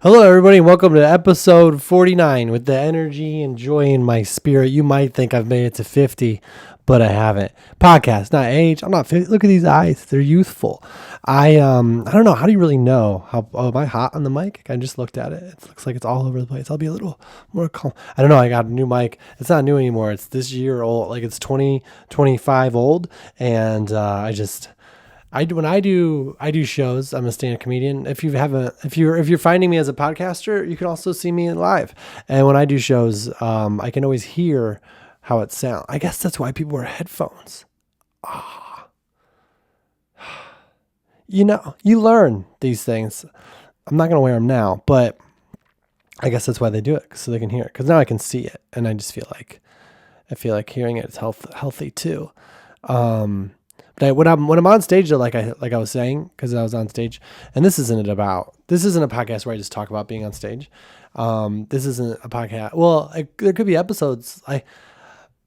Hello, everybody. Welcome to episode 49 with the energy and joy in my spirit. You might think I've made it to 50, but I haven't. Podcast, not age. I'm not 50. Look at these eyes. They're youthful. I don't know. How do you really know? Am I hot on the mic? I just looked at it. It looks like it's all over the place. I'll be a little more calm. I don't know. I got a new mic. It's not new anymore. It's this year old. Like it's 2025 old. And when I do shows. I'm a stand-up comedian. If you're finding me as a podcaster, you can also see me live. And when I do shows, I can always hear how it sounds. I guess that's why people wear headphones. You learn these things. I'm not gonna wear them now, but I guess that's why they do it, so they can hear it. Because now I can see it, and I just feel like hearing it is healthy too. But when I'm on stage, though, like I was saying, because I was on stage, and this isn't a podcast where I just talk about being on stage. This isn't a podcast. Well, there could be episodes.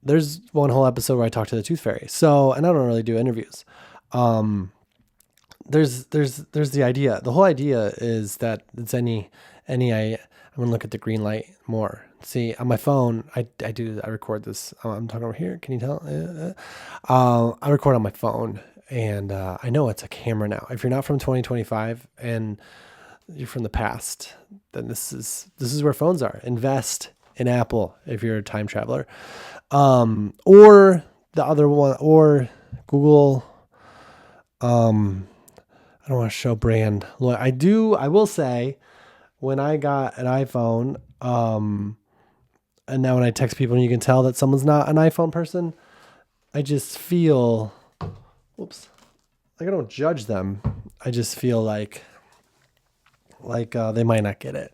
There's one whole episode where I talk to the Tooth Fairy. So, and I don't really do interviews. There's the idea. The whole idea is that it's I'm gonna look at the green light more. See, on my phone, I record this. I'm talking over here. Can you tell? I record on my phone, and I know it's a camera now. If you're not from 2025 and you're from the past, then this is where phones are. Invest in Apple if you're a time traveler, or the other one, or Google. I don't want to show brand. I will say, when I got an iPhone, and now when I text people and you can tell that someone's not an iPhone person, I just feel, like I don't judge them. I just feel like they might not get it.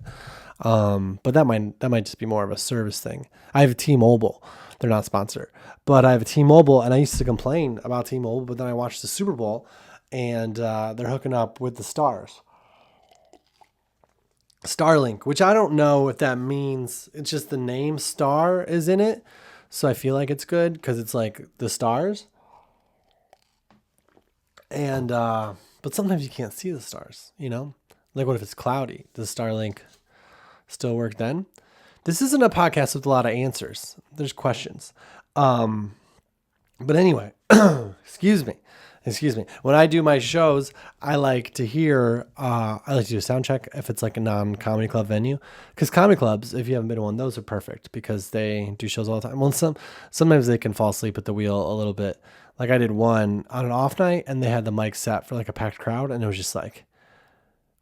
But that might just be more of a service thing. I have a T-Mobile. They're not sponsored, but I have a T-Mobile, and I used to complain about T-Mobile, but then I watched the Super Bowl, and they're hooking up with the stars. Starlink, which I don't know if that means, it's just the name star is in it. So I feel like it's good because it's like the stars. And, but sometimes you can't see the stars, Like what if it's cloudy? Does Starlink still work then? This isn't a podcast with a lot of answers. There's questions. But anyway, excuse me. When I do my shows, I like to do a sound check if it's like a non-comedy club venue. Because comedy clubs, if you haven't been to one, those are perfect because they do shows all the time. Well, sometimes they can fall asleep at the wheel a little bit. Like I did one on an off night, and they had the mic set for like a packed crowd, and it was just like,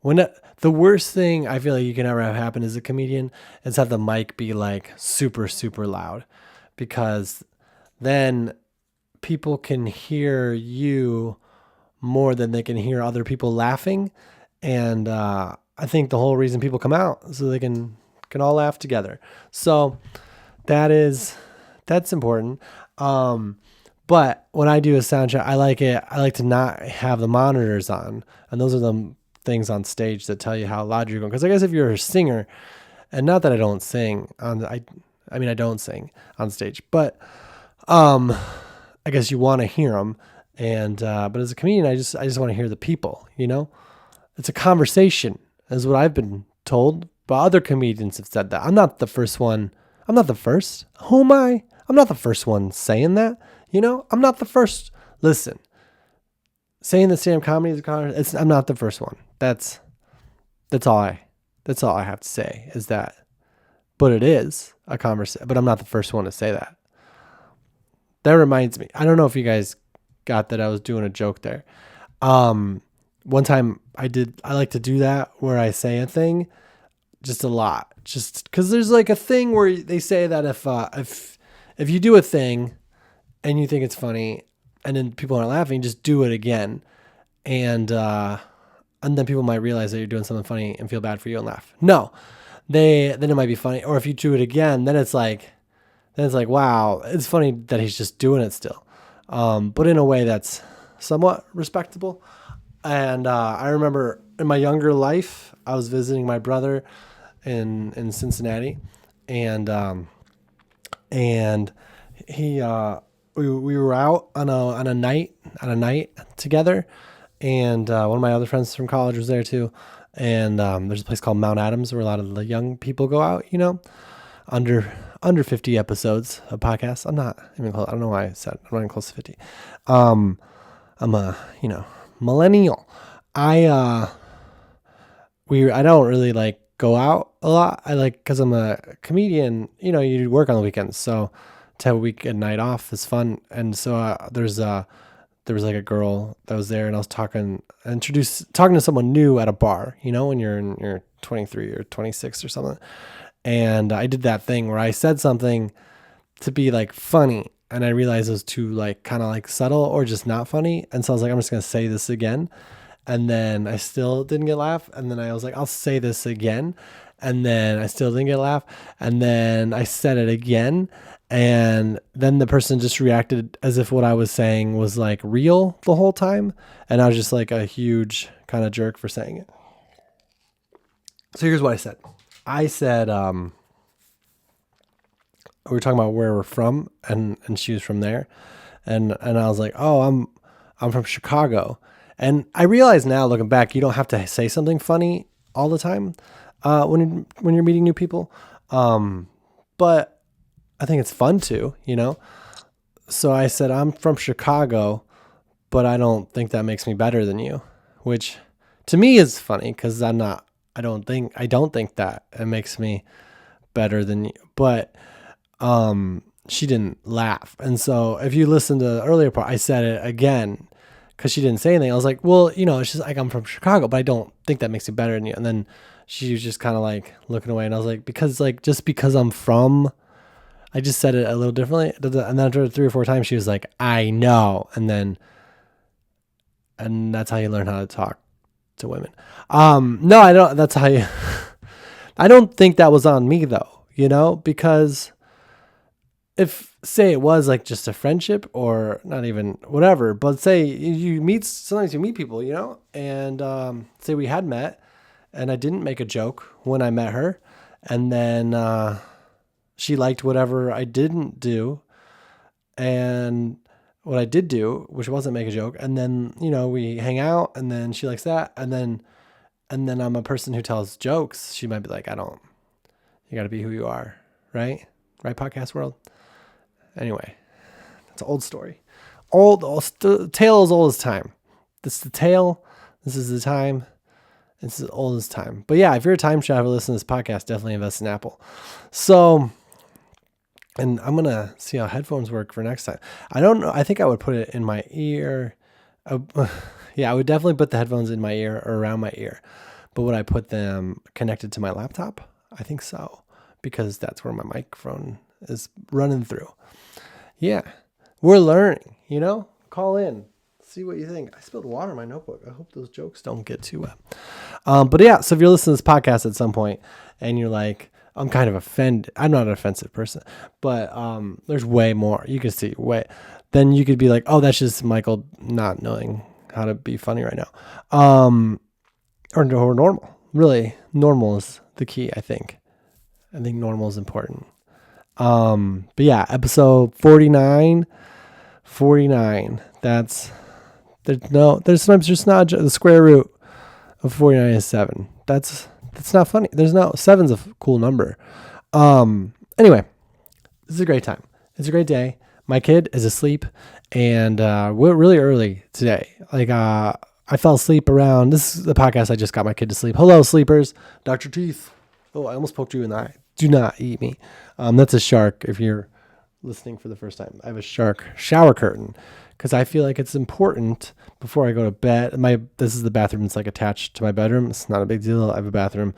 the worst thing I feel like you can ever have happen as a comedian is have the mic be like super, super loud, because then people can hear you more than they can hear other people laughing. And I think the whole reason people come out is so they can all laugh together. So that's important. But when I do a sound check, I like to not have the monitors on. And those are the things on stage that tell you how loud you're going. Because I guess if you're a singer, and not that I don't sing I don't sing on stage, but I guess you want to hear them, but as a comedian, I just want to hear the people. It's a conversation, is what I've been told. But other comedians have said that. I'm not the first one. I'm not the first. Who am I? I'm not the first one saying that. I'm not the first. Listen, saying that stand-up comedy is a conversation. I'm not the first one. That's all I have to say is that. But it is a conversation. But I'm not the first one to say that. That reminds me. I don't know if you guys got that I was doing a joke there. One time I like to do that where I say a thing just a lot, just because there's like a thing where they say that if you do a thing and you think it's funny and then people aren't laughing, just do it again. And then people might realize that you're doing something funny and feel bad for you and laugh. No, then it might be funny. Or if you do it again, then it's like, wow, it's funny that he's just doing it still. But in a way that's somewhat respectable. And I remember in my younger life, I was visiting my brother in Cincinnati, and he we were out on a night together, and one of my other friends from college was there too, And there's a place called Mount Adams where a lot of the young people go out, under 50 episodes of podcasts. I'm not even close. I don't know why I said I'm not even close to 50. I'm a, millennial. I don't really like go out a lot. I like, cause I'm a comedian, you work on the weekends. So to have a weekend night off is fun. And so there was like a girl that was there, and I was talking to someone new at a bar, when you're in your 23 or 26 or something. And I did that thing where I said something to be like funny, and I realized it was too like kind of like subtle or just not funny. And so I was like, I'm just going to say this again. And then I still didn't get a laugh. And then I was like, I'll say this again. And then I still didn't get a laugh. And then I said it again. And then the person just reacted as if what I was saying was like real the whole time. And I was just like a huge kind of jerk for saying it. So here's what I said. I said, we were talking about where we're from, and she was from there. And I was like, oh, I'm from Chicago. And I realize now, looking back, you don't have to say something funny all the time when you're meeting new people. But I think it's fun too, So I said, I'm from Chicago, but I don't think that makes me better than you, which to me is funny because I don't think that it makes me better than you. But she didn't laugh. And so if you listen to the earlier part, I said it again because she didn't say anything. I was like, well, it's just like, I'm from Chicago, but I don't think that makes you better than you. And then she was just kind of like looking away. And I was like, just because I'm from, I just said it a little differently. And then after 3 or 4 times, she was like, I know. And that's how you learn how to talk to women. No, I don't. That's how you, I don't think that was on me though, because if say it was like just a friendship or not even whatever, but say sometimes you meet people, and say we had met and I didn't make a joke when I met her, and then she liked whatever I didn't do, and what I did do, which wasn't make a joke, and then we hang out, and then she likes that, and then I'm a person who tells jokes. She might be like, you got to be who you are, right? Right, podcast world. Anyway, that's an old story. The tale is old as time. This is the tale. This is the time. This is old as time. But yeah, if you're a time traveler, listen to this podcast, definitely invest in Apple. So, and I'm going to see how headphones work for next time. I don't know. I think I would put it in my ear. Yeah, I would definitely put the headphones in my ear or around my ear. But would I put them connected to my laptop? I think so, because that's where my microphone is running through. Yeah, we're learning, call in, see what you think. I spilled water in my notebook. I hope those jokes don't get too wet. But yeah, so if you're listening to this podcast at some point and you're like, I'm kind of offended. I'm not an offensive person, but there's way more. You can see then you could be like, oh, that's just Michael not knowing how to be funny right now. Or normal. Really, normal is the key, I think. I think normal is important. But yeah, episode 49. There's sometimes just not the square root of 49 is 7. That's not funny. There's no 7's a cool number. Anyway, this is a great time. It's a great day. My kid is asleep, and we're really early today. I fell asleep around. This is the podcast. I just got my kid to sleep. Hello, sleepers. Dr. Teeth. Oh, I almost poked you in the eye. Do not eat me. That's a shark. If you're listening for the first time, I have a shark shower curtain because I feel like it's important before I go to bed. This is the bathroom. It's like attached to my bedroom. It's not a big deal. I have a bathroom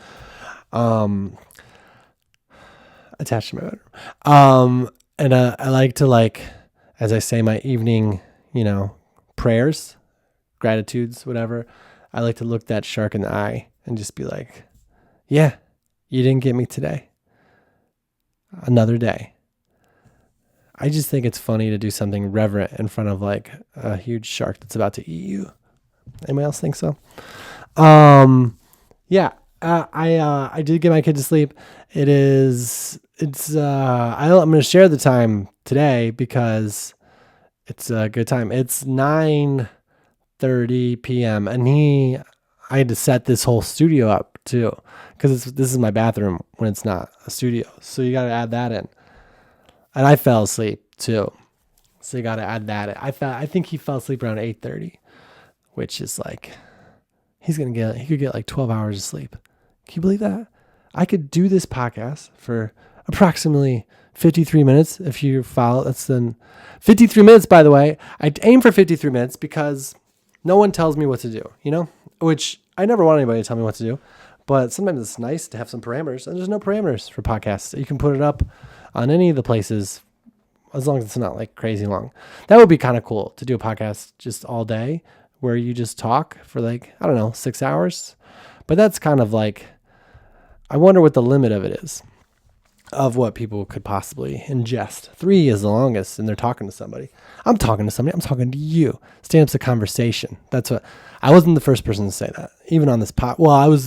attached to my bedroom. And I like to as I say my evening, prayers, gratitudes, whatever. I like to look that shark in the eye and just be like, yeah, you didn't get me today. Another day. I just think it's funny to do something reverent in front of a huge shark that's about to eat you. Anybody else think so? Yeah. I did get my kid to sleep. I'm going to share the time today because it's a good time. It's 9:30 p.m. and I had to set this whole studio up too, because this is my bathroom when it's not a studio. So you got to add that in. And I fell asleep too. So you got to add that in. I think he fell asleep around 8:30, which is like, he could get like 12 hours of sleep. Can you believe that? I could do this podcast for approximately 53 minutes if you follow. That's then 53 minutes, by the way. I aim for 53 minutes because no one tells me what to do, which I never want anybody to tell me what to do. But sometimes it's nice to have some parameters, and there's no parameters for podcasts. You can put it up on any of the places as long as it's not like crazy long. That would be kind of cool to do a podcast just all day where you just talk for like, I don't know, 6 hours. But that's kind of like, I wonder what the limit of it is, of what people could possibly ingest. 3 is the longest, and they're talking to somebody. I'm talking to somebody. I'm talking to you. Stand-up's a conversation. That's what, I wasn't the first person to say that. Even on this pod. Well, I was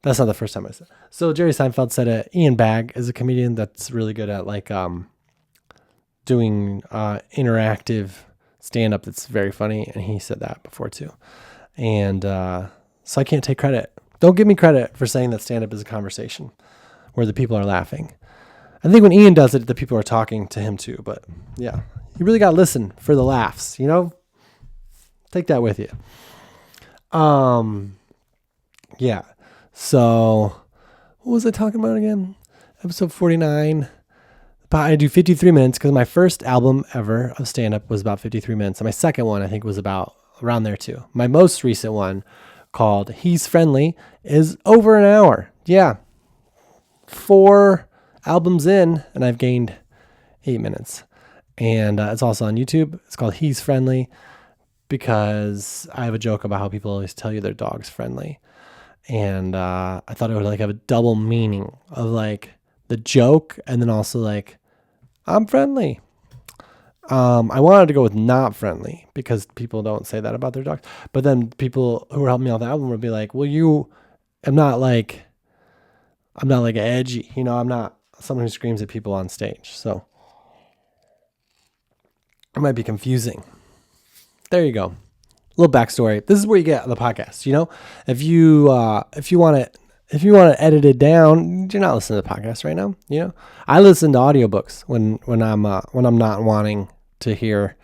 that's not the first time I said it. So Jerry Seinfeld said it. Ian Bagg is a comedian that's really good at like doing interactive stand-up that's very funny, and he said that before too. And so I can't take credit. Don't give me credit for saying that stand-up is a conversation where the people are laughing. I think when Ian does it, the people are talking to him too. But yeah, you really got to listen for the laughs, Take that with you. Yeah. So what was I talking about again? Episode 49. But I do 53 minutes because my first album ever of stand-up was about 53 minutes. And my second one, I think, was about around there too. My most recent one, called He's Friendly, is over an hour. Yeah. 4 albums in, and I've gained 8 minutes. And it's also on YouTube. It's called He's Friendly because I have a joke about how people always tell you their dog's friendly. And I thought it would like have a double meaning of like the joke and then also like, I'm friendly. I wanted to go with not friendly because people don't say that about their dogs. But then people who were helping me on the album would be like, well, I'm not like edgy, I'm not someone who screams at people on stage. So it might be confusing. There you go. A little backstory. This is where you get on the podcast. If you want to edit it down, you're not listening to the podcast right now. I listen to audiobooks when I'm not wanting to hear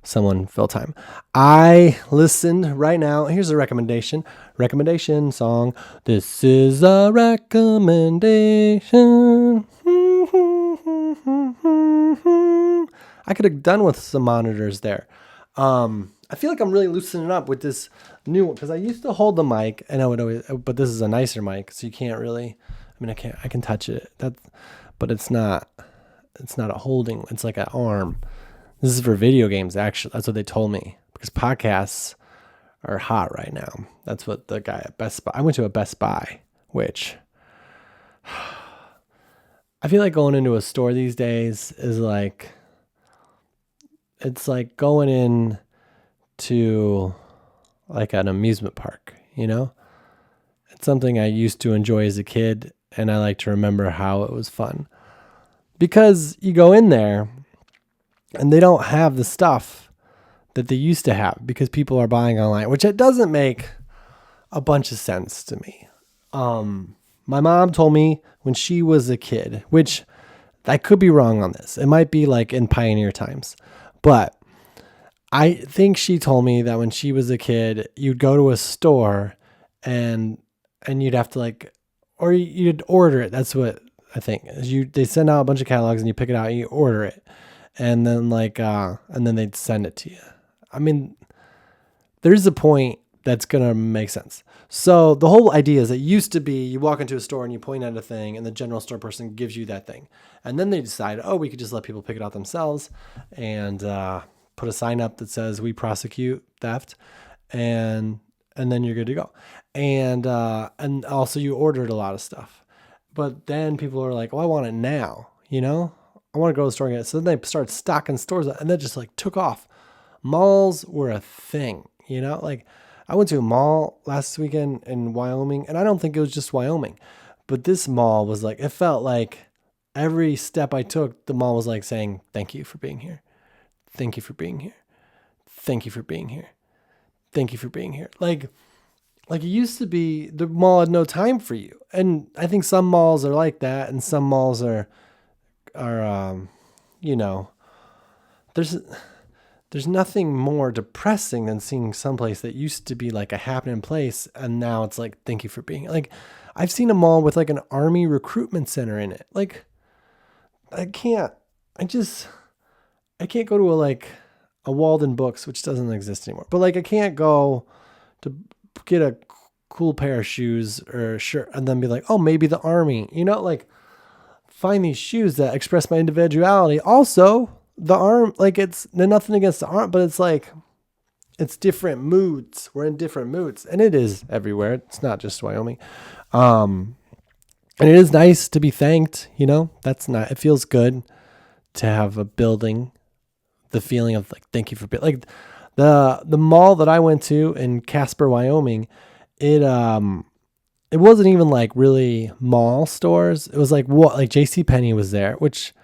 someone fill time. I listened right now. Here's a recommendation song. This is a recommendation. I could have done with some monitors there. I feel like I'm really loosening up with this new one because I used to hold the mic and I would always, but this is a nicer mic, so you can't really. I can touch it. But it's not a holding. It's like an arm. This is for video games, actually. That's what they told me because podcasts are hot right now. That's what the guy at Best Buy. I went to a Best Buy, which I feel like going into a store these days is like, it's like going in to like an amusement park, It's something I used to enjoy as a kid, and I like to remember how it was fun. Because you go in there, and they don't have the stuff that they used to have because people are buying online, which it doesn't make a bunch of sense to me. My mom told me when she was a kid, which I could be wrong on this. It might be like in pioneer times, but I think she told me that when she was a kid, you'd go to a store and you'd have to or you'd order it. That's what I think. They send out a bunch of catalogs and you pick it out and you order it. And then and then they'd send it to you. I mean, there's a point that's going to make sense. So the whole idea is it used to be you walk into a store and you point at a thing and the general store person gives you that thing. And then they decide, we could just let people pick it out themselves and put a sign up that says we prosecute theft, and then you're good to go. And also you ordered a lot of stuff. But then people are like, I want it now, I want to go to the store and get it. So then they started stocking stores and that just took off. Malls were a thing, I went to a mall last weekend in Wyoming, and I don't think it was just Wyoming, but this mall was it felt like every step I took, the mall was saying, thank you for being here. Thank you for being here. Thank you for being here. Thank you for being here. like it used to be the mall had no time for you. And I think some malls are like that, and some malls are you know, there's nothing more depressing than seeing someplace that used to be like a happening place and now it's like thank you for being like I've seen a mall with like an army recruitment center in it. Like I can't I just I can't go to a Walden Books, which doesn't exist anymore. But like I can't go to get a cool pair of shoes or a shirt and then be like, "Oh, maybe the army." Like find these shoes that express my individuality. Also, the arm, like it's nothing against the arm, but it's like it's different moods. We're in different moods, and it is everywhere. It's not just Wyoming. Um, and it is nice to be thanked. That's not. It feels good to have a building. The feeling of like thank you for like the mall that I went to in Casper, Wyoming. It wasn't even like really mall stores. It was like what like JCPenney was there, which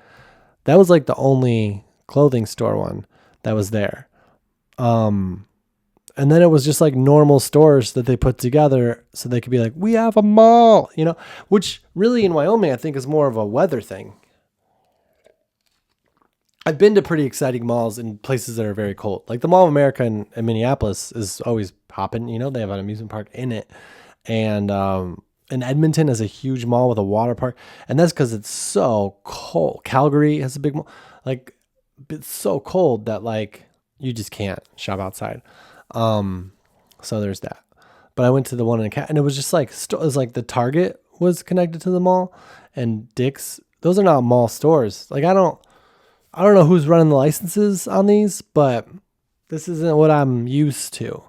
that was like the only clothing store one that was there. And then it was just like normal stores that they put together so they could be like, we have a mall, which really in Wyoming, I think is more of a weather thing. I've been to pretty exciting malls in places that are very cold. Like the Mall of America in Minneapolis is always popping. They have an amusement park in it. And Edmonton has a huge mall with a water park. And that's because it's so cold. Calgary has a big mall. Like it's so cold that like you just can't shop outside. So there's that. But I went to the one in and it was just like, it was like the Target was connected to the mall and Dick's. Those are not mall stores. Like I don't know who's running the licenses on these, but this isn't what I'm used to.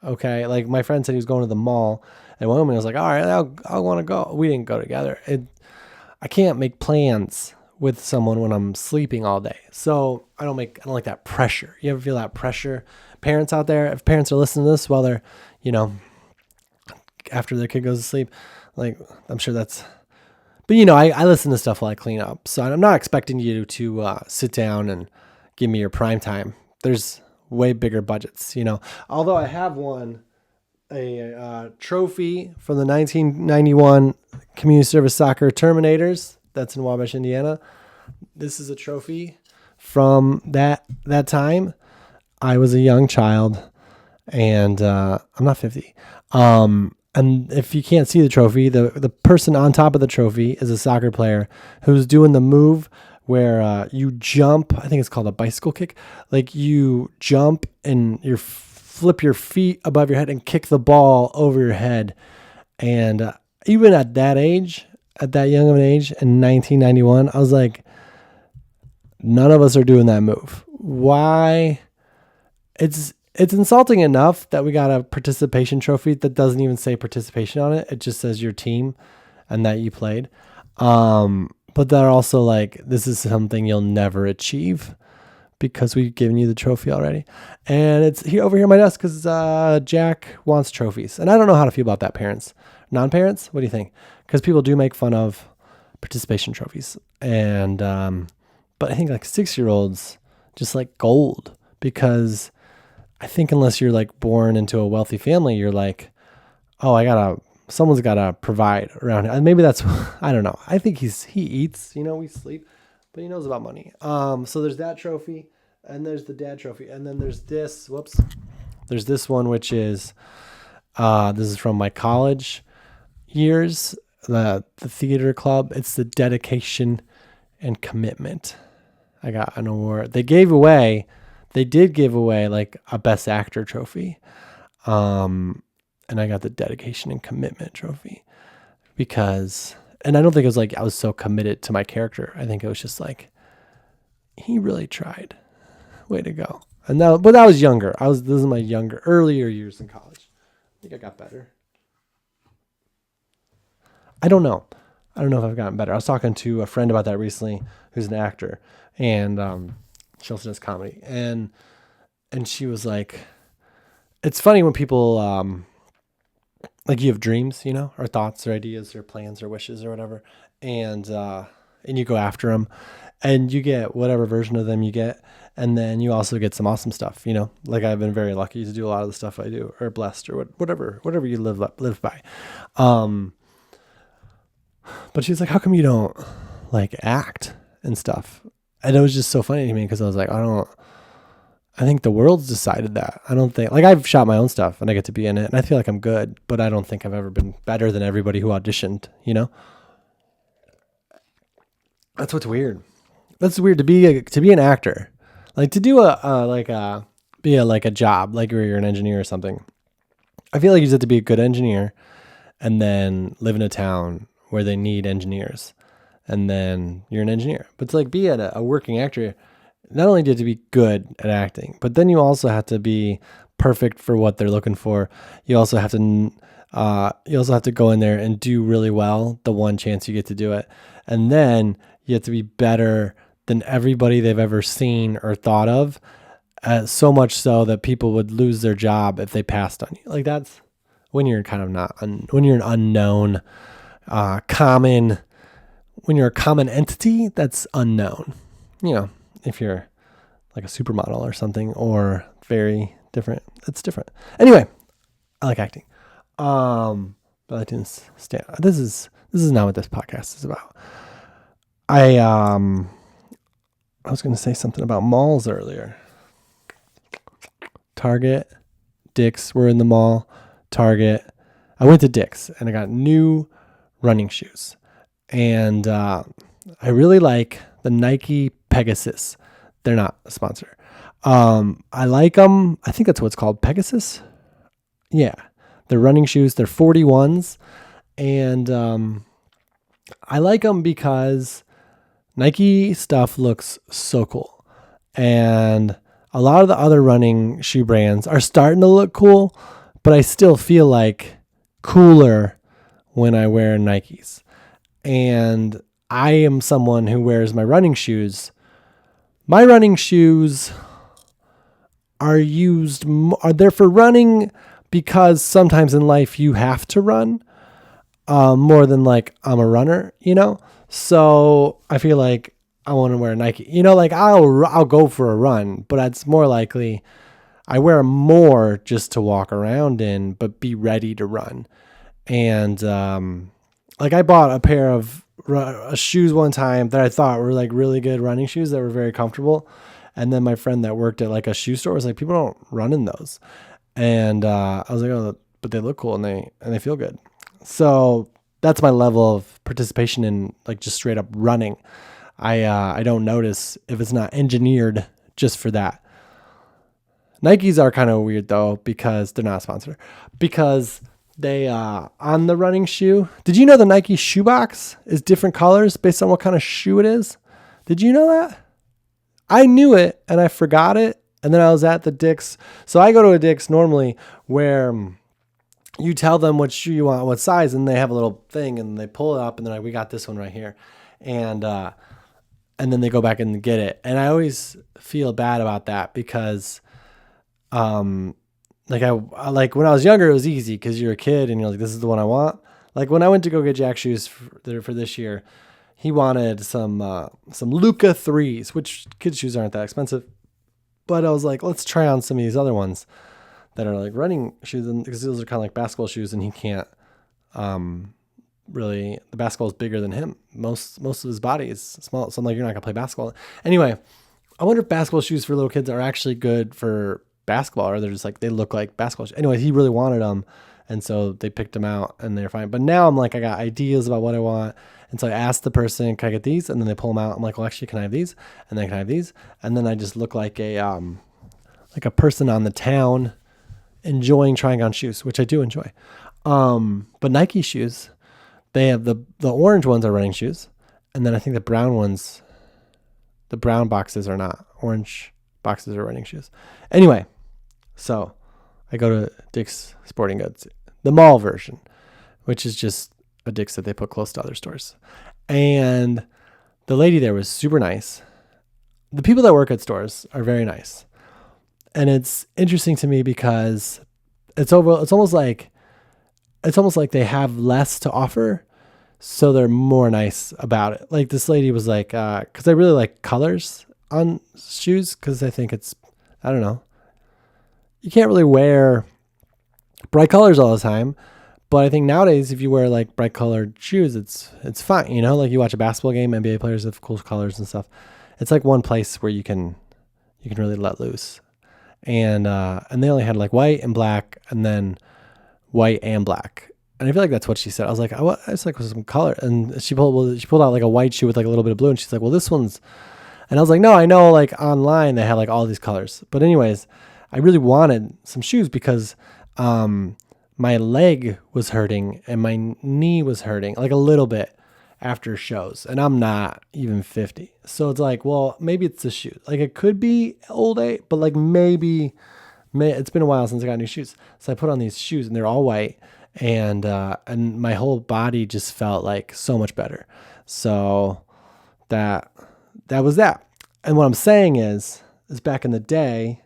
Okay. Like my friend said he was going to the mall in Wyoming. I was like, all right, I'll want to go. We didn't go together. I can't make plans with someone when I'm sleeping all day. So I don't like that pressure. You ever feel that pressure? Parents out there, if parents are listening to this while they're, after their kid goes to sleep, like I'm sure that's, but I listen to stuff while I clean up. So I'm not expecting you to sit down and give me your prime time. There's way bigger budgets, although I have won a trophy from the 1991 Community Service Soccer Terminators. That's in Wabash, Indiana. This is a trophy from that time. I was a young child, and I'm not 50. And if you can't see the trophy, the person on top of the trophy is a soccer player who's doing the move where you jump. I think it's called a bicycle kick. Like you jump and you flip your feet above your head and kick the ball over your head. And even at that age, at that young of an age in 1991, I was like, none of us are doing that move. Why? It's insulting enough that we got a participation trophy that doesn't even say participation on it. It just says your team and that you played. But they're also like, this is something you'll never achieve because we've given you the trophy already. And it's here over here on my desk because Jack wants trophies. And I don't know how to feel about that, parents. Non-parents, what do you think? Because people do make fun of participation trophies. And but I think like 6-year-olds just like gold because I think unless you're like born into a wealthy family, you're like, oh, someone's gotta provide around here. And maybe that's, I don't know. I think he eats, we sleep, but he knows about money. So there's that trophy and there's the dad trophy. And then there's this, there's this one, which is, this is from my college years, the theater club. It's the dedication and commitment. I got an award. They did give away like a best actor trophy. And I got the dedication and commitment trophy and I don't think it was like, I was so committed to my character. I think it was just like, he really tried. Way to go. But I was younger. This is my earlier years in college. I think I got better. I don't know if I've gotten better. I was talking to a friend about that recently who's an actor and, she also does comedy. And she was like, it's funny when people, like you have dreams, or thoughts or ideas or plans or wishes or whatever. And and you go after them, and you get whatever version of them you get. And then you also get some awesome stuff, like I've been very lucky to do a lot of the stuff I do, or blessed, or whatever you live by. But she's like, how come you don't like act and stuff? And it was just so funny to me because I was like, I think the world's decided that. I don't think, like, I've shot my own stuff and I get to be in it and I feel like I'm good, but I don't think I've ever been better than everybody who auditioned, That's what's weird. That's weird to be an actor. Like to do be a job, like where you're an engineer or something. I feel like you just have to be a good engineer and then live in a town where they need engineers. And then you're an engineer. But to like be a working actor, not only do you have to be good at acting, but then you also have to be perfect for what they're looking for. You also have to go in there and do really well the one chance you get to do it. And then you have to be better than everybody they've ever seen or thought of, so much so that people would lose their job if they passed on you. Like that's when you're kind of when you're an unknown, when you're a common entity that's unknown, if you're like a supermodel or something, or very different, it's different. Anyway, I like acting. But I didn't stand. This is not what this podcast is about. I was going to say something about malls earlier. Target, Dick's, we're in the mall. Target. I went to Dick's and I got new running shoes. And I really like the Nike Pegasus. They're not a sponsor. I like them. I think that's what it's called, Pegasus. Yeah. They're running shoes. They're 41s. And I like them because Nike stuff looks so cool. And a lot of the other running shoe brands are starting to look cool, but I still feel like cooler when I wear Nikes. And I am someone who wears my running shoes. My running shoes are there for running because sometimes in life you have to run more than like I'm a runner, So I feel like I want to wear a Nike, like I'll go for a run, but it's more likely I wear more just to walk around in, but be ready to run. And like I bought a pair of shoes one time that I thought were like really good running shoes that were very comfortable. And then my friend that worked at like a shoe store was like, people don't run in those. And I was like, oh, but they look cool and they feel good. So that's my level of participation in like just straight up running. I don't notice if it's not engineered just for that. Nikes are kind of weird though, because they're not a sponsor, because they, on the running shoe, did you know the Nike shoebox is different colors based on what kind of shoe it is? Did you know that? I knew it and I forgot it. And then I was at the Dick's. So I go to a Dick's normally where you tell them what shoe you want, what size, and they have a little thing and they pull it up and they're like, we got this one right here. And then they go back and get it. And I always feel bad about that because, like I like when I was younger, it was easy because you're a kid and you're like, this is the one I want. Like when I went to go get Jack shoes for this year, he wanted some Luca 3s, which kids shoes aren't that expensive. But I was like, let's try on some of these other ones that are like running shoes, because those are kind of like basketball shoes, and he can't really. The basketball is bigger than him. Most of his body is small, so I'm like, you're not gonna play basketball. Anyway, I wonder if basketball shoes for little kids are actually good for basketball, or they're just like they look like basketball shoes. Anyway, he really wanted them, and so they picked them out, and they're fine. But now I'm like, I got ideas about what I want. And so I asked the person, can I get these? And then they pull them out. I'm like, well, actually, can I have these? And then can I have these? And then I just look like a person on the town enjoying trying on shoes, which I do enjoy. But Nike shoes, they have the orange ones are running shoes. And then I think the brown boxes are not. Orange boxes are running shoes. Anyway, so I go to Dick's Sporting Goods, the mall version, which is just a Dick's that they put close to other stores. And the lady there was super nice. The people that work at stores are very nice. And it's interesting to me because it's almost like they have less to offer. So they're more nice about it. Like this lady was like, cause I really like colors on shoes. Cause I think I don't know. You can't really wear bright colors all the time. But I think nowadays, if you wear like bright colored shoes, it's fine. You know, like you watch a basketball game, NBA players have cool colors and stuff. It's like one place where you can really let loose. And they only had like white and black, and then white and black. And I feel like that's what she said. I was like, I just like some color. And she pulled out like a white shoe with like a little bit of blue. And she's like, well, this one's, and I was like, no, I know like online they had like all these colors. But anyways, I really wanted some shoes because my leg was hurting and my knee was hurting like a little bit after shows. And I'm not even 50. So it's like, well, maybe it's the shoes. Like it could be old age, but like maybe it's been a while since I got new shoes. So I put on these shoes and they're all white. And my whole body just felt like so much better. So that was that. And what I'm saying is back in the day, I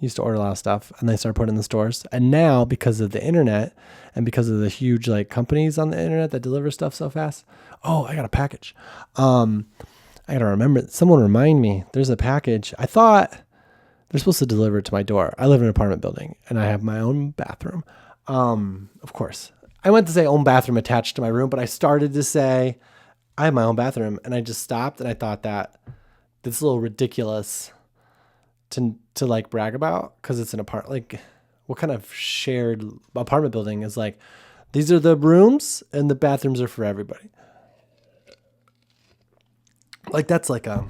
used to order a lot of stuff and they started putting it in the stores. And now because of the internet and because of the huge like companies on the internet that deliver stuff so fast. Oh, I got a package. I got to remember, someone remind me, there's a package. I thought they're supposed to deliver it to my door. I live in an apartment building and I have my own bathroom. Of course, I went to say own bathroom attached to my room, but I started to say I have my own bathroom, and I just stopped and I thought that that's a little ridiculous to like brag about because it's an apartment. Like, what kind of shared apartment building is like, these are the rooms and the bathrooms are for everybody. Like that's like a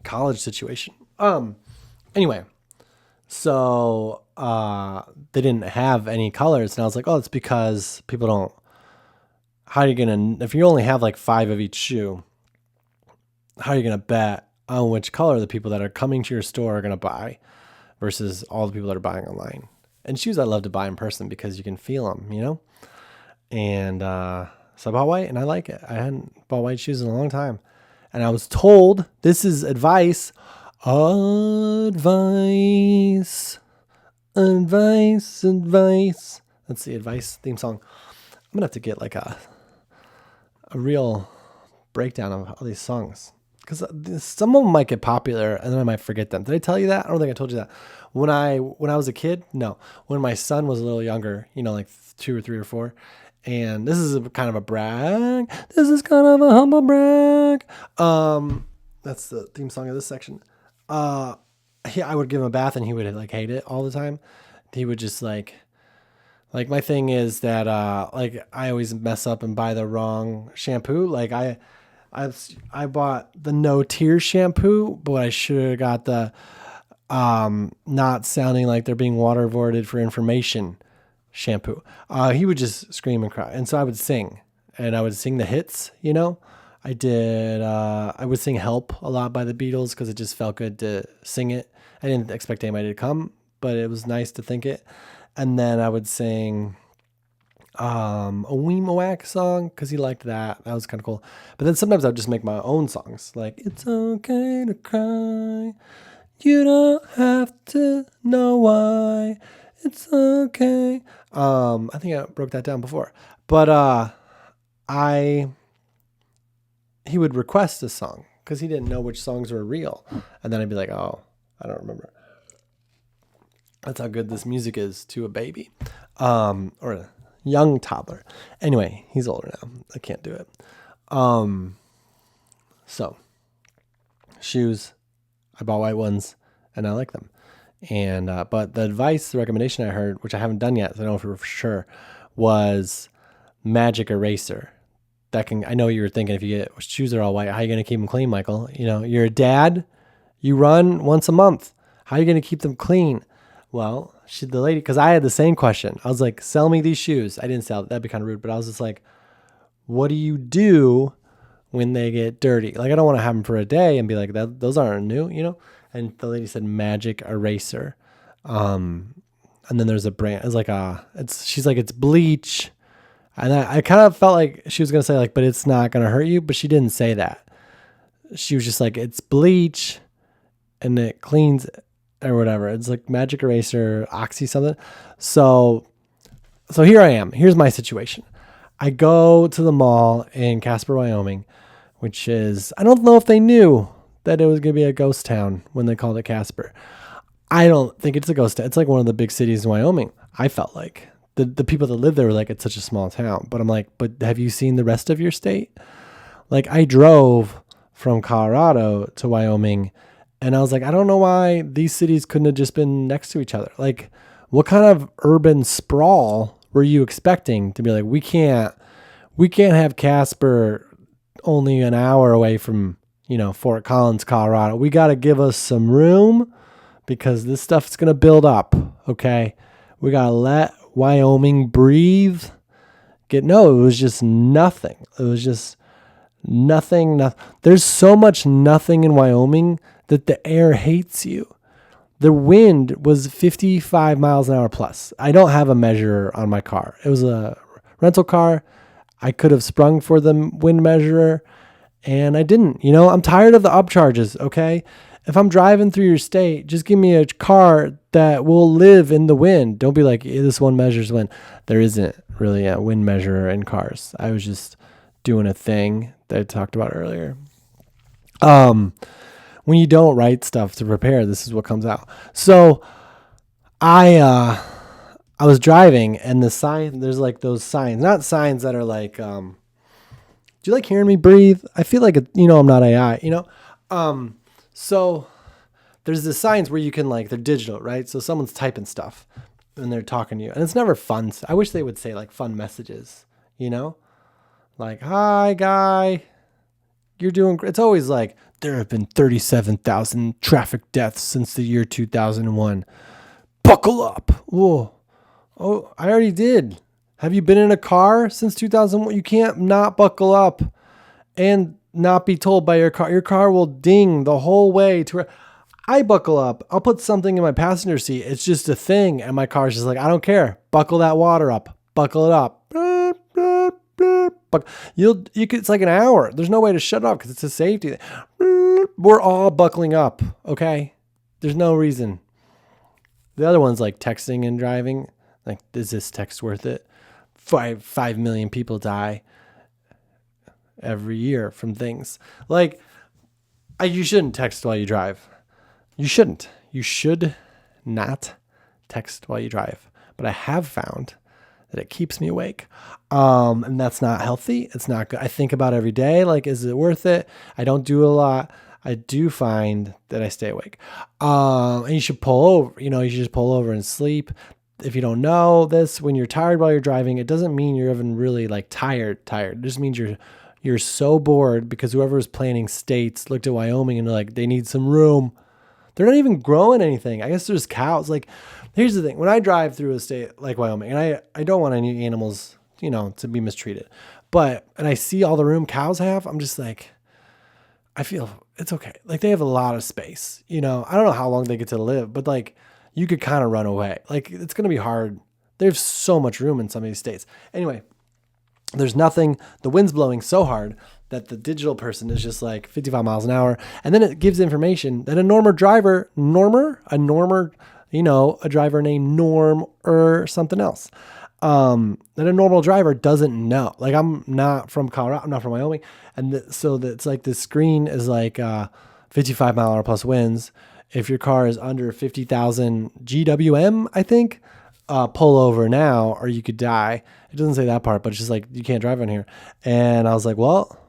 college situation. Anyway. So they didn't have any colors. And I was like, oh, it's because people don't, how are you going to, if you only have like 5 of each shoe, how are you going to bet on which color the people that are coming to your store are going to buy versus all the people that are buying online? And shoes I love to buy in person because you can feel them, you know? And so I bought white and I like it. I hadn't bought white shoes in a long time. And I was told, this is advice. Advice. That's the advice theme song. I'm gonna have to get like a real breakdown of all these songs because some of them might get popular and then I might forget them. Did I tell you that? I don't think I told you that. When I was a kid, no. When my son was a little younger, you know, like 2 or 3 or 4, and this is kind of a brag. This is kind of a humble brag. That's the theme song of this section. I would give him a bath and he would like hate it all the time. He would just like my thing is that like I always mess up and buy the wrong shampoo. Like I bought the no tears shampoo, but I should have got the not sounding like they're being waterboarded for information shampoo. He would just scream and cry, and so I would sing, and I would sing the hits, you know. I would sing Help a lot by the Beatles because it just felt good to sing it. I didn't expect anybody to come, but it was nice to think it. And then I would sing a Weemowack song because he liked that. That was kind of cool. But then sometimes I would just make my own songs. Like, it's okay to cry. You don't have to know why. It's okay. I think I broke that down before. But he would request a song because he didn't know which songs were real. And then I'd be like, oh, I don't remember. That's how good this music is to a baby or a young toddler. Anyway, he's older now. I can't do it. So shoes, I bought white ones and I like them. And but the recommendation I heard, which I haven't done yet, so I don't know for sure, was Magic Eraser. I know you were thinking if you get shoes that are all white, how are you going to keep them clean, Michael? You know, you're a dad, you run once a month. How are you going to keep them clean? Well, the lady, because I had the same question. I was like, sell me these shoes. I didn't sell, that'd be kind of rude, but I was just like, what do you do when they get dirty? Like, I don't want to have them for a day and be like, those aren't new, you know? And the lady said Magic Eraser. And then there's a brand, she's like, it's bleach. And I kind of felt like she was going to say like, but it's not going to hurt you. But she didn't say that. She was just like, it's bleach and it cleans or whatever. It's like Magic Eraser, Oxy something. So here I am. Here's my situation. I go to the mall in Casper, Wyoming, which is, I don't know if they knew that it was going to be a ghost town when they called it Casper. I don't think it's a ghost town. It's like one of the big cities in Wyoming. I felt like the people that live there were like, it's such a small town. But I'm like, but have you seen the rest of your state? Like I drove from Colorado to Wyoming and I was like, I don't know why these cities couldn't have just been next to each other. Like what kind of urban sprawl were you expecting to be like, we can't have Casper only an hour away from, Fort Collins, Colorado. We got to give us some room because this stuff's going to build up. Okay. We got to let Wyoming breathe. No, it was just nothing. It was just nothing. There's so much nothing in Wyoming that the air hates you. The wind was 55 miles an hour plus. I don't have a measurer on my car. It was a rental car. I could have sprung for the wind measurer and I didn't. I'm tired of the upcharges, okay? If I'm driving through your state, just give me a car that will live in the wind. Don't be like, this one measures wind. There isn't really a wind measurer in cars. I was just doing a thing that I talked about earlier. When you don't write stuff to prepare, this is what comes out. So I was driving and the sign, there's like those signs, not signs that are like, do you like hearing me breathe? I feel like, I'm not AI, So there's the signs where you can they're digital, right? So someone's typing stuff and they're talking to you and it's never fun. I wish they would say like fun messages, like, hi guy, you're doing great. It's always like, there have been 37,000 traffic deaths since the year 2001. Buckle up. Whoa. Oh, I already did. Have you been in a car since 2001? You can't not buckle up and not be told by your car. Your car will ding the whole way to where I buckle up. I'll put something in my passenger seat. It's just a thing. And my car's just like, I don't care. Buckle that water up. Buckle it up. It's like an hour. There's no way to shut it off because it's a safety. We're all buckling up. Okay. There's no reason. The other one's like texting and driving. Like, is this text worth it? 5 million people die every year from things like, you shouldn't text while you drive. You shouldn't. You should not text while you drive. But I have found that it keeps me awake. And that's not healthy. It's not good. I think about every day, like, is it worth it? I don't do a lot. I do find that I stay awake. And you should pull over, you should just pull over and sleep. If you don't know this, when you're tired while you're driving, it doesn't mean you're even really like tired. It just means you're so bored because whoever was planning states looked at Wyoming and they're like, they need some room. They're not even growing anything. I guess there's cows. Like, here's the thing. When I drive through a state like Wyoming, and I don't want any animals, to be mistreated, and I see all the room cows have, I'm just like, I feel it's okay. Like, they have a lot of space, I don't know how long they get to live, but like, you could kind of run away. Like, it's going to be hard. There's so much room in some of these states. Anyway, there's nothing. The wind's blowing so hard that the digital person is just like 55 miles an hour. And then it gives information that a driver named Norm or something else, that a normal driver doesn't know. Like, I'm not from Colorado. I'm not from Wyoming. And so it's like the screen is like 55 mile an hour plus winds. If your car is under 50,000 GWM, I think, pull over now or you could die. It doesn't say that part, but it's just like, you can't drive on here. And I was like, well,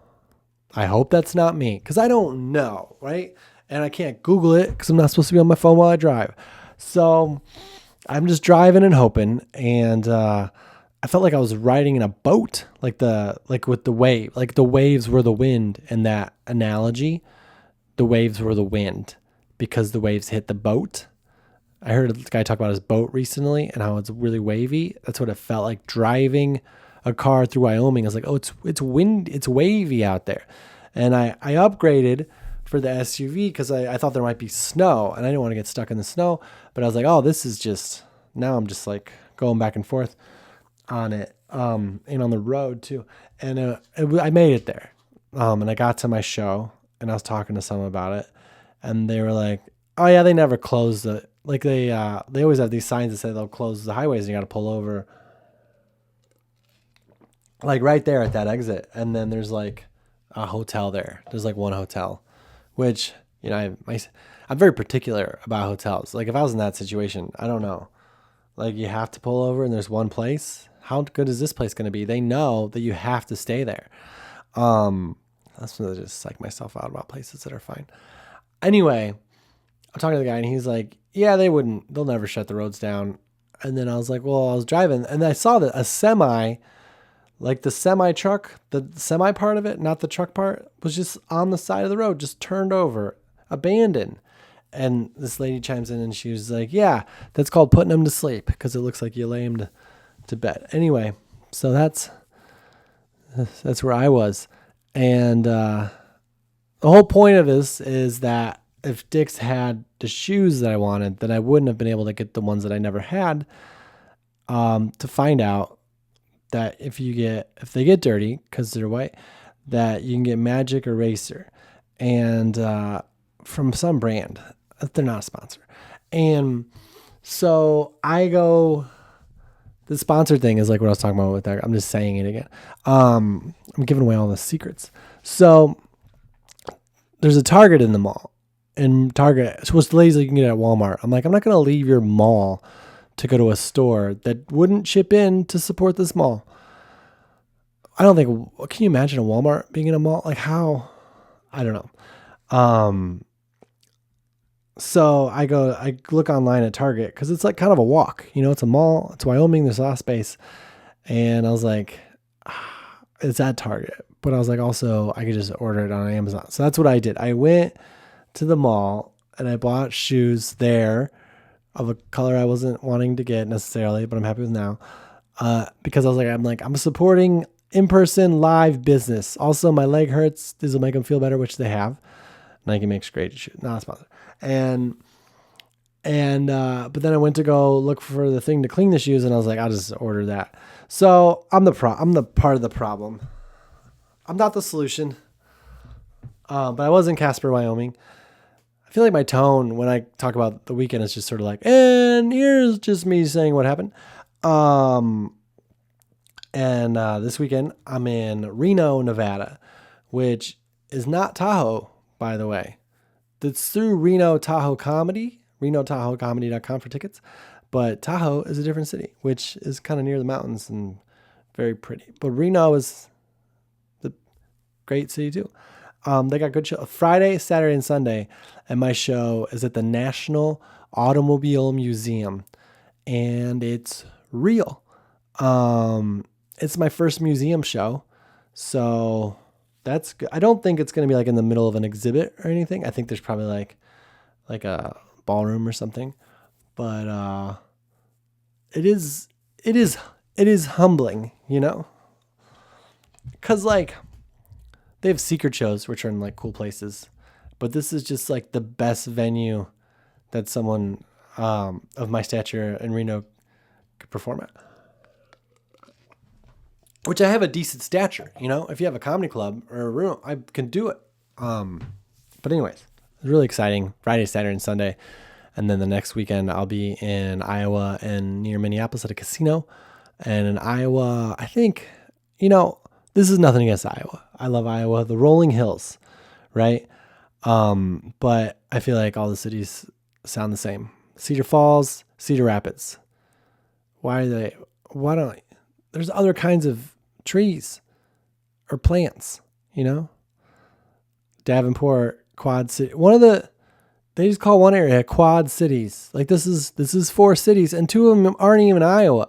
I hope that's not me because I don't know, right? And I can't Google it because I'm not supposed to be on my phone while I drive. So I'm just driving and hoping. And I felt like I was riding in a boat, like with the wave, like the waves were the wind. In that analogy, the waves were the wind because the waves hit the boat. I heard a guy talk about his boat recently and how it's really wavy. That's what it felt like driving a car through Wyoming. I was like, oh, it's wavy out there. And I upgraded for the SUV because I thought there might be snow and I didn't want to get stuck in the snow. But I was like, oh, this is just, now I'm just like going back and forth on it, and on the road too. And I made it there. And I got to my show and I was talking to someone about it and they were like, oh yeah, they never closed it. Like they always have these signs that say they'll close the highways and you got to pull over. like right there at that exit. And then there's like a hotel there. There's like one hotel, which, I'm very particular about hotels. Like if I was in that situation, I don't know. Like you have to pull over and there's one place. How good is this place going to be? They know that you have to stay there. That's when I just psych myself out about places that are fine. Anyway, I'm talking to the guy and he's like, yeah, they'll never shut the roads down. And then I was like, well, I was driving and I saw that a semi, like the semi truck, the semi part of it, not the truck part, was just on the side of the road, just turned over, abandoned. And this lady chimes in and she was like, yeah, that's called putting them to sleep because it looks like you lay them to bed. Anyway, so that's where I was. And the whole point of this is that if Dick's had the shoes that I wanted, then I wouldn't have been able to get the ones that I never had, to find out that if they get dirty because they're white, that you can get Magic Eraser and from some brand. They're not a sponsor. And so I go, the sponsored thing is like what I was talking about with that. I'm just saying it again. I'm giving away all the secrets. So there's a Target in the mall, and Target, so it's lazy you can get it at Walmart. I'm like, I'm not going to leave your mall to go to a store that wouldn't chip in to support this mall. I don't think, can you imagine a Walmart being in a mall? Like how? I don't know. So I look online at Target because it's like kind of a walk, it's a mall, it's Wyoming, there's a lot of space. And I was like, it's at Target, but I was like, also I could just order it on Amazon. So that's what I did. I went to the mall and I bought shoes there of a color I wasn't wanting to get necessarily, but I'm happy with now. Because I was like, I'm supporting in-person live business. Also my leg hurts. This will make them feel better, which they have. Nike makes great shoes, not a sponsor. And but then I went to go look for the thing to clean the shoes, and I was like, I'll just order that. So I'm the part of the problem. I'm not the solution. But I was in Casper, Wyoming. I feel like my tone when I talk about the weekend is just sort of like, and here's just me saying what happened. And this weekend I'm in Reno, Nevada, which is not Tahoe, by the way. It's through Reno Tahoe Comedy, renotahoecomedy.com for tickets. But Tahoe is a different city, which is kind of near the mountains and very pretty. But Reno is the great city too. They got good show Friday, Saturday, and Sunday. And my show is at the National Automobile Museum. And it's real. It's my first museum show. So that's good. I don't think it's going to be like in the middle of an exhibit or anything. I think there's probably like a ballroom or something, but it is humbling, cause like they have secret shows which are in like cool places, but this is just like the best venue that someone of my stature in Reno could perform at. Which I have a decent stature, if you have a comedy club or a room, I can do it. But anyways, it's really exciting. Friday, Saturday, and Sunday. And then the next weekend I'll be in Iowa and near Minneapolis at a casino. And in Iowa, I think, this is nothing against Iowa. I love Iowa, the rolling hills, right? But I feel like all the cities sound the same. Cedar Falls, Cedar Rapids. Why don't there's other kinds of trees or plants, Davenport, Quad City. They just call one area Quad Cities. Like this is 4 cities and 2 of them aren't even Iowa.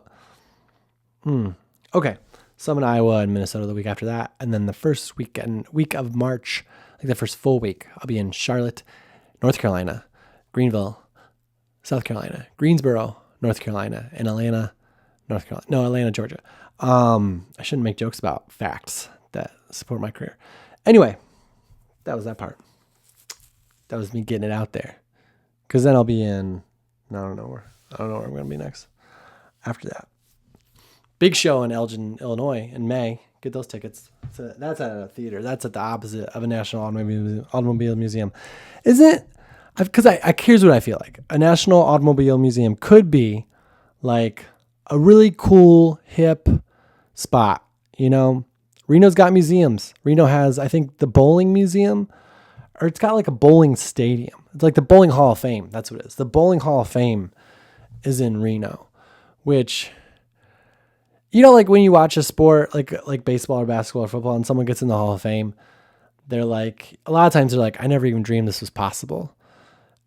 Okay. So I'm in Iowa and Minnesota the week after that. And then the first week of March, like the first full week, I'll be in Charlotte, North Carolina, Greenville, South Carolina, Greensboro, North Carolina, and Atlanta, Georgia. I shouldn't make jokes about facts that support my career. Anyway, that was that part. That was me getting it out there. Because then I'll be in, I don't know where I'm going to be next. After that. Big show in Elgin, Illinois in May. Get those tickets. So that's at a theater. That's at the opposite of a National Automobile Museum. Isn't, because here's what I feel like. A National Automobile Museum could be like a really cool, hip spot Reno's got museums. Reno has, I think, the bowling museum, or it's got like a bowling stadium. It's like the Bowling Hall of Fame. That's what it is. The Bowling Hall of Fame is in Reno, which, like when you watch a sport like baseball or basketball or football and someone gets in the Hall of Fame, they're like, a lot of times they're like, I never even dreamed this was possible.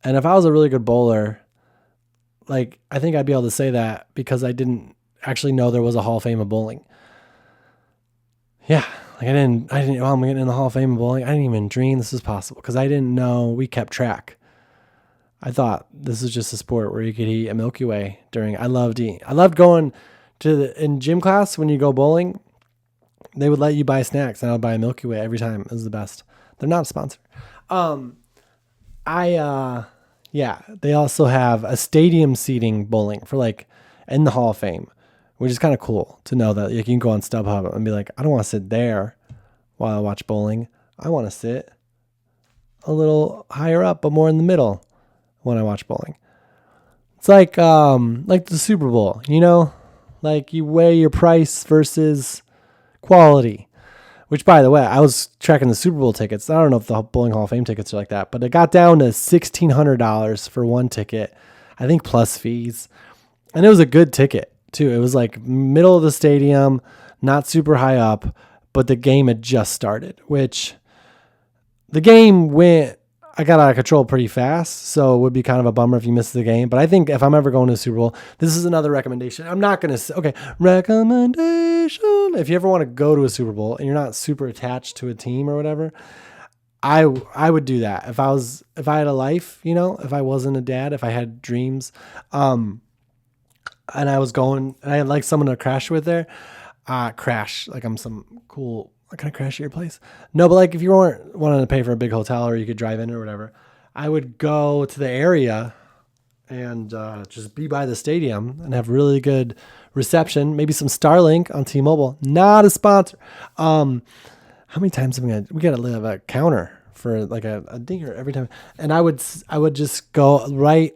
And if I was a really good bowler, like, I think I'd be able to say that because I didn't actually know there was a Hall of Fame of bowling. Yeah. Like I'm getting in the Hall of Fame of bowling. I didn't even dream this was possible because I didn't know we kept track. I thought this was just a sport where you could eat a Milky Way I loved eating. I loved going in gym class when you go bowling. They would let you buy snacks and I would buy a Milky Way every time. It was the best. They're not a sponsor. They also have a stadium seating bowling for in the Hall of Fame, which is kind of cool to know that you can go on StubHub and be like, I don't want to sit there while I watch bowling. I want to sit a little higher up, but more in the middle when I watch bowling. It's like the Super Bowl, like you weigh your price versus quality, which, by the way, I was tracking the Super Bowl tickets. I don't know if the Bowling Hall of Fame tickets are like that, but it got down to $1,600 for one ticket, I think plus fees. And it was a good ticket too. It was like middle of the stadium, not super high up, but the game had just started, which the game I got out of control pretty fast. So it would be kind of a bummer if you missed the game. But I think if I'm ever going to a Super Bowl, this is another recommendation. I'm not going to say, okay, recommendation. If you ever want to go to a Super Bowl and you're not super attached to a team or whatever, I would do that. If I had a life, if I wasn't a dad, if I had dreams, and I was going, and I had like someone to crash with there, crash, like I'm some cool, can I crash at your place? No, but like if you weren't wanting to pay for a big hotel or you could drive in or whatever, I would go to the area and just be by the stadium and have really good reception. Maybe some Starlink on T-Mobile, not a sponsor. How many times we got to have a counter for like a dinger every time. And I would just go right.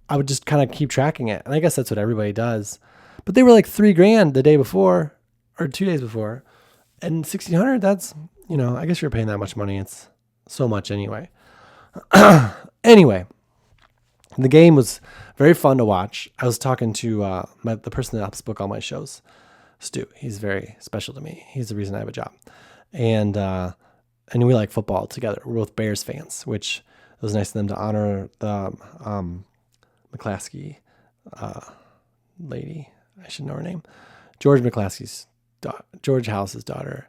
I would just kind of keep tracking it. And I guess that's what everybody does, but they were like $3,000 the day before or 2 days before. And $1,600, that's, I guess you're paying that much money. It's so much anyway. Anyway, the game was very fun to watch. I was talking to the person that helps book all my shows, Stu. He's very special to me. He's the reason I have a job. And we like football together. We're both Bears fans, which it was nice of them to honor the McClaskey lady. I should know her name. George McClaskey's George House's daughter.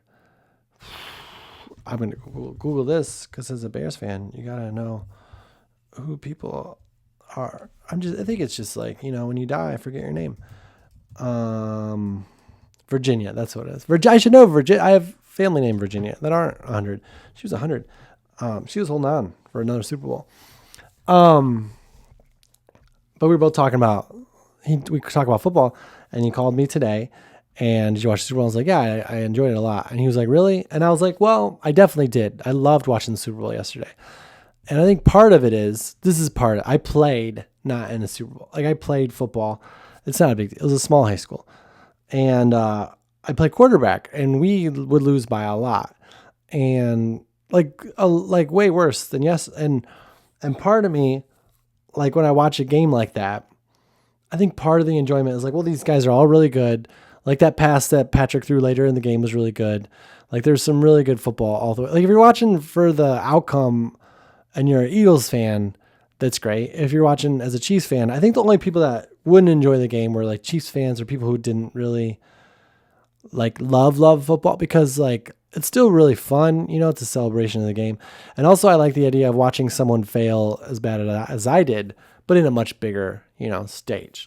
I'm going to Google this because as a Bears fan, you got to know who people are. I think it's just like, when you die, I forget your name. Virginia, that's what it is. I should know Virginia. I have family named Virginia that aren't 100. She was 100. She was holding on for another Super Bowl. But we were both talking about, we talk about football, and he called me today. And did you watch the Super Bowl? I was like, yeah, I enjoyed it a lot. And he was like, really? And I was like, well, I definitely did. I loved watching the Super Bowl yesterday. And I think part of it is, I played not in a Super Bowl. Like I played football. It's not a big deal. It was a small high school. And I played quarterback and we would lose by a lot. And like way worse than yes. And part of me, like when I watch a game like that, I think part of the enjoyment is like, well, these guys are all really good. Like that pass that Patrick threw later in the game was really good. Like there's some really good football all the way. Like if you're watching for the outcome and you're an Eagles fan, that's great. If you're watching as a Chiefs fan, I think the only people that wouldn't enjoy the game were like Chiefs fans or people who didn't really like love football because like it's still really fun. It's a celebration of the game. And also I like the idea of watching someone fail as bad as I did, but in a much bigger, stage.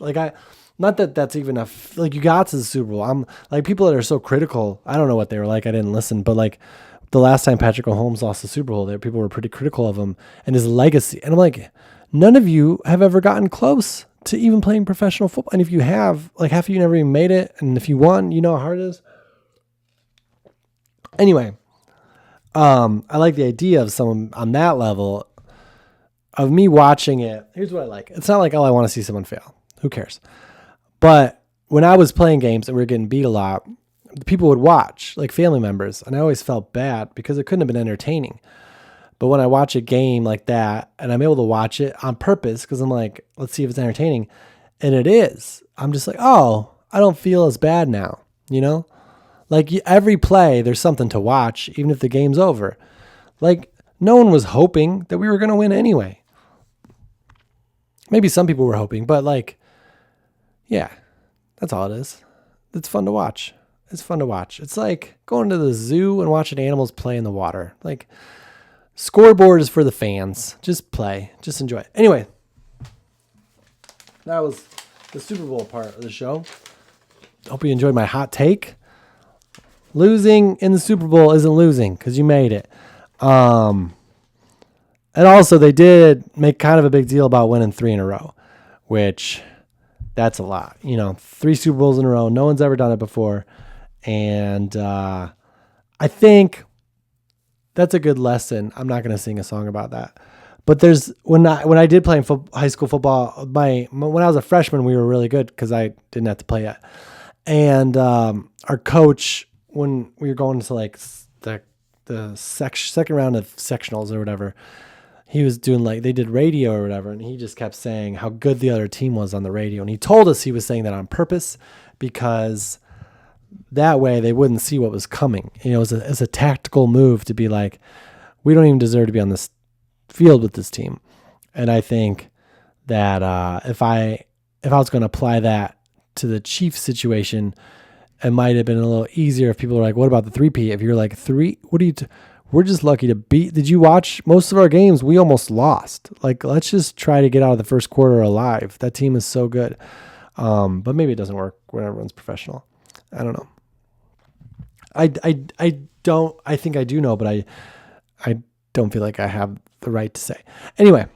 Not that that's even like you got to the Super Bowl. I'm like people that are so critical. I don't know what they were like. I didn't listen, but like the last time Patrick Mahomes lost the Super Bowl, there people were pretty critical of him and his legacy. And I'm like, none of you have ever gotten close to even playing professional football. And if you have, like half of you never even made it. And if you won, you know how hard it is. Anyway, I like the idea of someone on that level of me watching it. Here's what I like. It's not like, oh, I want to see someone fail. Who cares? But when I was playing games and we were getting beat a lot, people would watch, like family members, and I always felt bad because it couldn't have been entertaining. But when I watch a game like that and I'm able to watch it on purpose because I'm like, let's see if it's entertaining, and it is, I'm just like, oh, I don't feel as bad now, you know? Like every play, there's something to watch, even if the game's over. Like no one was hoping that we were going to win anyway. Maybe some people were hoping, but like, yeah, that's all it is. It's fun to watch. It's fun to watch. It's like going to the zoo and watching animals play in the water. Like scoreboard is for the fans. Just play. Just enjoy it. Anyway, that was the Super Bowl part of the show. Hope you enjoyed my hot take. Losing in the Super Bowl isn't losing because you made it. And also they did make kind of a big deal about winning 3 in a row, which that's a lot. 3 Super Bowls in a row. No one's ever done it before. And I think that's a good lesson. I'm not going to sing a song about that. But there's when I did play in high school football, when I was a freshman, we were really good because I didn't have to play yet. And our coach, when we were going to like the second round of sectionals or whatever, he was doing they did radio or whatever, and he just kept saying how good the other team was on the radio. And he told us he was saying that on purpose because that way they wouldn't see what was coming. It was a tactical move to be like, we don't even deserve to be on this field with this team. And I think that if I was going to apply that to the Chiefs situation, it might have been a little easier if people were like, what about the 3P? If you're like 3, what do you... We're just lucky to beat. Did you watch most of our games? We almost lost. Like, let's just try to get out of the first quarter alive. That team is so good. But maybe it doesn't work when everyone's professional. I don't know. I think I do know, but I don't feel like I have the right to say. Anyway,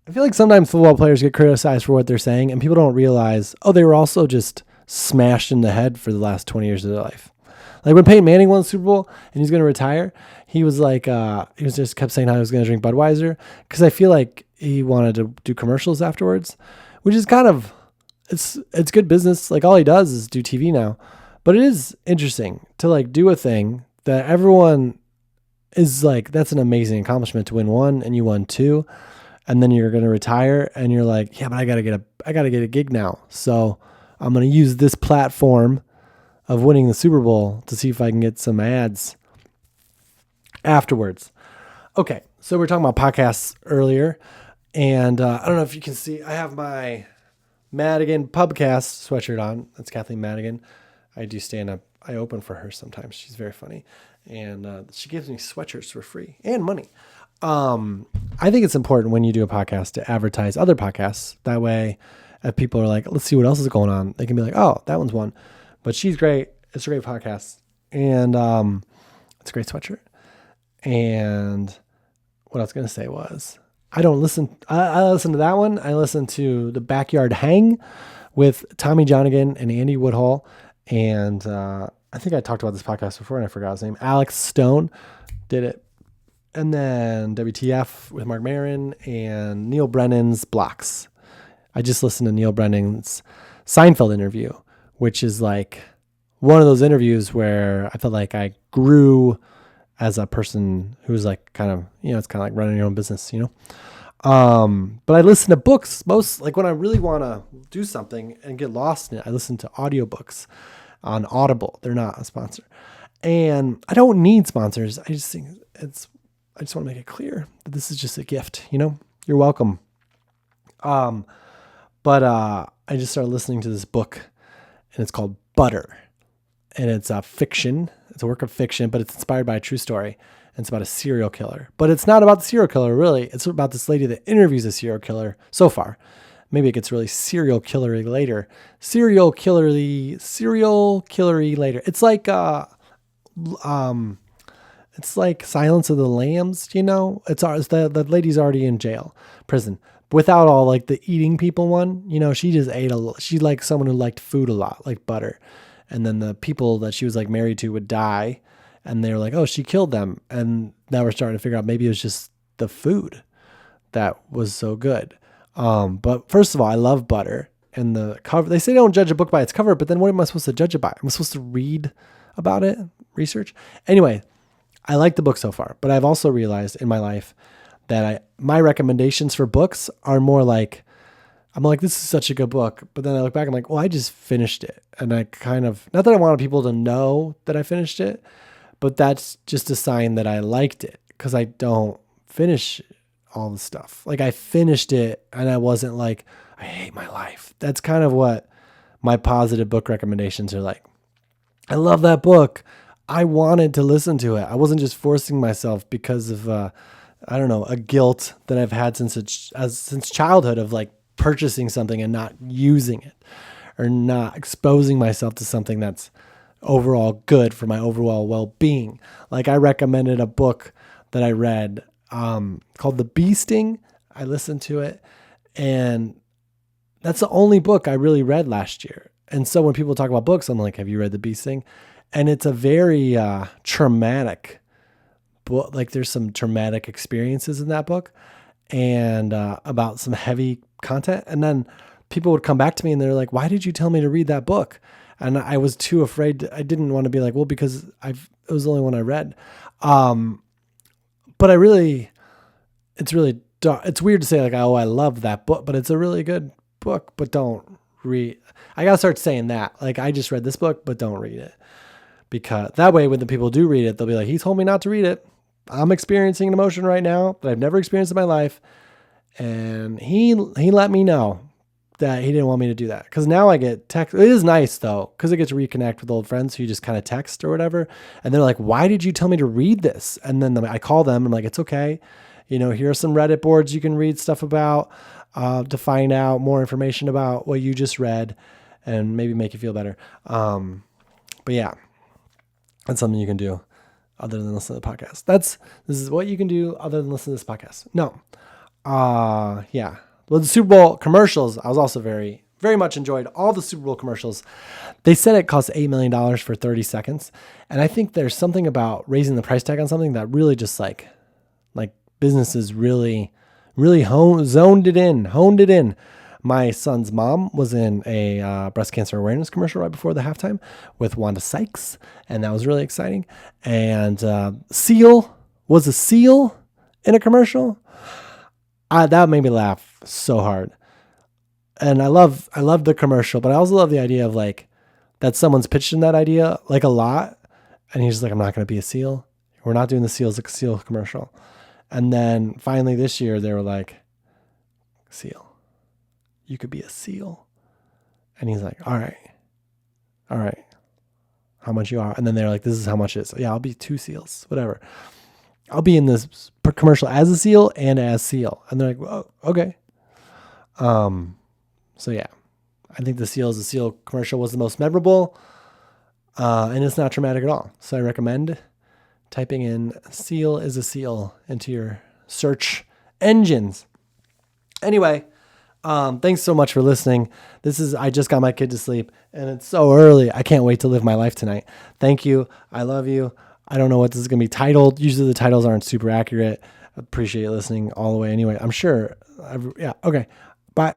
I feel like sometimes football players get criticized for what they're saying, and people don't realize, they were also just smashed in the head for the last 20 years of their life. Like when Peyton Manning won the Super Bowl and he's going to retire, he was like, he was just kept saying how he was going to drink Budweiser because I feel like he wanted to do commercials afterwards, which is kind of, it's good business. Like all he does is do TV now, but it is interesting to like do a thing that everyone is like, that's an amazing accomplishment to win 1 and you won 2, and then you're going to retire and you're like, yeah, but I gotta get a gig now. So I'm going to use this platform of winning the Super Bowl to see if I can get some ads afterwards. Okay, so we're talking about podcasts earlier, and I don't know if you can see, I have my Madigan Pubcast sweatshirt on. That's Kathleen Madigan. I do stand up. I open for her sometimes. She's very funny, and she gives me sweatshirts for free and money. I think it's important when you do a podcast to advertise other podcasts. That way, if people are like, let's see what else is going on, they can be like, oh, that one's one. But she's great. It's a great podcast. And it's a great sweatshirt. And what I was going to say was, I listen to that one. I listen to The Backyard Hang with Tommy Johnigan and Andy Woodhull. And I think I talked about this podcast before and I forgot his name. Alex Stone did it. And then WTF with Mark Maron and Neil Brennan's Blocks. I just listened to Neil Brennan's Seinfeld interview, which is like one of those interviews where I felt like I grew as a person who's like kind of, it's kind of like running your own business, But I listen to books most, like when I really want to do something and get lost in it, I listen to audiobooks on Audible. They're not a sponsor. And I don't need sponsors. I just think I just want to make it clear that this is just a gift, You're welcome. But I just started listening to this book, and it's called Butter, and it's a fiction. It's a work of fiction, but it's inspired by a true story. And it's about a serial killer, but it's not about the serial killer, really. It's about this lady that interviews a serial killer so far. Maybe it gets really serial killery later. Serial killery later. It's like Silence of the Lambs, the lady's already in prison. Without all like the eating people one, she just ate she's like someone who liked food a lot, like butter. And then the people that she was like married to would die, and they were like, oh, she killed them. And now we're starting to figure out maybe it was just the food that was so good. But first of all, I love butter. and the cover. They say don't judge a book by its cover, but then what am I supposed to judge it by? Am I supposed to read about it, research? Anyway, I like the book so far, but I've also realized in my life that my recommendations for books are more like, I'm like, this is such a good book. But then I look back, I'm like, well, I just finished it. And I kind of, not that I wanted people to know that I finished it, but that's just a sign that I liked it because I don't finish all the stuff. Like I finished it and I wasn't like, I hate my life. That's kind of what my positive book recommendations are like. I love that book. I wanted to listen to it. I wasn't just forcing myself because of, I don't know, a guilt that I've had since childhood of like purchasing something and not using it or not exposing myself to something that's overall good for my overall well-being. Like I recommended a book that I read called The Bee Sting. I listened to it, and that's the only book I really read last year. And so when people talk about books, I'm like, have you read The Bee Sting? And it's a very traumatic book. Like there's some traumatic experiences in that book and about some heavy content. And then people would come back to me and they're like, why did you tell me to read that book? And I was too afraid. I didn't want to be like, well, because it was the only one I read. But it's weird to say like, oh, I love that book, but it's a really good book, but don't read. I got to start saying that. Like I just read this book, but don't read it. Because that way, when the people do read it, they'll be like, he told me not to read it. I'm experiencing an emotion right now that I've never experienced in my life. And he let me know that he didn't want me to do that. Because now I get text. It is nice, though, because I get to reconnect with old friends who you just kind of text or whatever. And they're like, why did you tell me to read this? And then I call them. I'm like, it's okay. Here are some Reddit boards you can read stuff about to find out more information about what you just read and maybe make you feel better. But yeah. That's something you can do other than listen to the podcast. This is what you can do other than listen to this podcast. No. Yeah. Well, the Super Bowl commercials, I was also very, very much enjoyed all the Super Bowl commercials. They said it costs $8 million for 30 seconds. And I think there's something about raising the price tag on something that really just like businesses really, really honed it in. My son's mom was in a breast cancer awareness commercial right before the halftime with Wanda Sykes, and that was really exciting. And Seal was a seal in a commercial. That made me laugh so hard. And I love the commercial, but I also love the idea of like that someone's pitched in that idea like a lot, and he's just like, I'm not going to be a seal. We're not doing the Seals like a seal commercial. And then finally this year they were like, seal. You could be a seal. And he's like, all right. How much you are? And then they're like, this is how much it is. So yeah, I'll be 2 seals, whatever. I'll be in this commercial as a seal and as seal. And they're like, well, okay. So yeah, I think the Seal is a Seal commercial was the most memorable. And it's not traumatic at all. So I recommend typing in Seal is a Seal into your search engines. Anyway, thanks so much for listening. I just got my kid to sleep and it's so early. I can't wait to live my life tonight. Thank you. I love you. I don't know what this is going to be titled. Usually the titles aren't super accurate. I appreciate listening all the way. Anyway, I'm sure. Yeah. Okay.